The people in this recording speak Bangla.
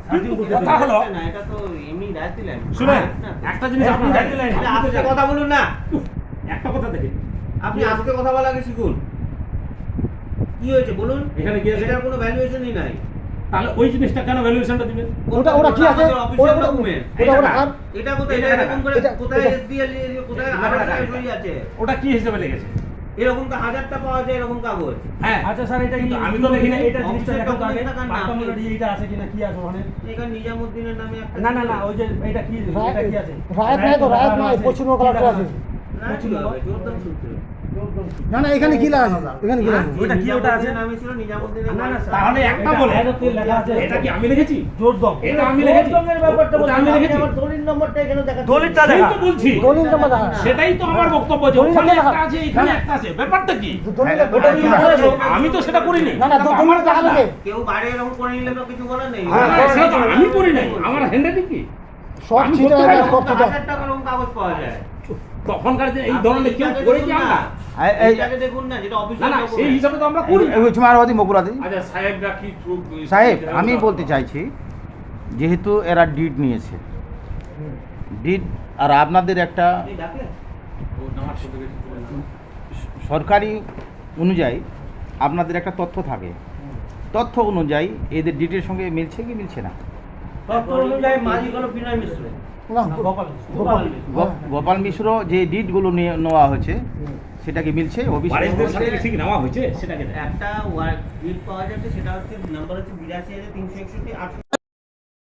কথা হলো না, এটা তো এমনি রায় দিলেন। শুনেন, একটা জিনিস আপনি রায় দিলেন, আজকে কথা বলুন না, একটা কথা দেখেন, আপনি আজকে কথা বলা আগে শিখুন। কি হয়েছে বলুন? এখানে কি আছে? এটার কোনো ভ্যালুয়েশনই নাই। তাহলে ওই জিনিসটা কেন ভ্যালুয়েশনটা দিবেন? ওটা কি আছে? Official document. ওটা আর এটা কোথায় এটা এরকম করে এটা- কোথায় এটা- এসডিএল কোথায় এটা- আধার এটা- কার্ড সই আছে? ওটা কি হিসেবে লেগেছে? এরকম তো হাজারটা পাওয়া যায় এরকম কাগজ। হ্যাঁ, আচ্ছা স্যার, এটা কিন্তু কি আমি তো লিখিনি। এটা জিনিসটা অফিসের দেখো তো আগে, document থাকার না, পাট্টা আপনি- মোড়ারি এইটা আছে কিনা, কি আছে ওখানে? এখানে নিজামুদ্দিনের নামে একটা না না না, ওই যে এটা কি, এটা কি আছে? রায়ত নাই তো, রায়ত নাই, পশ্চিমবঙ্গ কালেক্টর আছে। রায় কি হবে? জোরদার শুনতে হবে। না না, এখানে কি লেখা আছে? এখানে কি লেখা আছে? ওটা কি, ওটা আছে? নিজামুদ্দিনের নামে ছিল নিজামুদ্দিনের না, না, নামে। তাহলে একটা এটা বলে আয়াতের লেখা আছে। এটা কি আমি লিখেছি? জোরদম। এটা আমি লিখেছি। ব্যাপারটা ওটা আমি লিখেছি। দলিল নম্বরটা এখানে দেখা দলিলটা সেই দেখা। তো বলছি, দলিল জমা দেখা। সেটাই তো আমার বক্তব্য যে দলিল ওখানে দেখা। একটা আছে, এখানে একটা আছে, ব্যাপারটা কি? দলিল ওটা কি দেখা করেছো? আছে। আমি তো সেটা করিনি। না না, এটা তো দলিল আমার দেখা কাজ না। থাকে। কেউ বাইরে এরকম করে নিলে তো কিছু বলার নেই। হ্যাঁ, না, সেটা তো আমি করি নাই, আমার হ্যান্ডরাইটিং কি? সব আমি ছিটা করতে আছে, পারি। সব ছিটা। 1000 টাকার এরকম কাগজ পাওয়া যায়। তখনকার যে এই ধরনের কেউ করেছি আমরা? এইটাকে দেখুন না, যেটা না অফিসিয়াল না, সেই হিসাবে তো আমরা করি না। উসমানাবাদী মকুলাদি আচ্ছা সাহেবরা কি সাহেব, আমি বলতে চাইছি যেহেতু এরা ডিড নিয়েছে, ডিড আর আপনাদের একটা সরকারি অনুযায়ী আপনাদের একটা তথ্য থাকে, তথ্য অনুযায়ী এদের ডিটের সঙ্গে মিলছে কি মিলছে না? তথ্য অনুযায়ী মালিক হলো বিনয় মিশ্র। না, গোপাল। গোপাল। গোপাল মিশ্র যে ডিটগুলো নেওয়া হয়েছে সেটা কি মিলছে? বাড়িদের সাথে কি ঠিক নেওয়া হয়েছে সেটাকে দেখ। একটা বিল পাওয়া যাচ্ছে, সেটা হচ্ছে নাম্বার হচ্ছে 82,361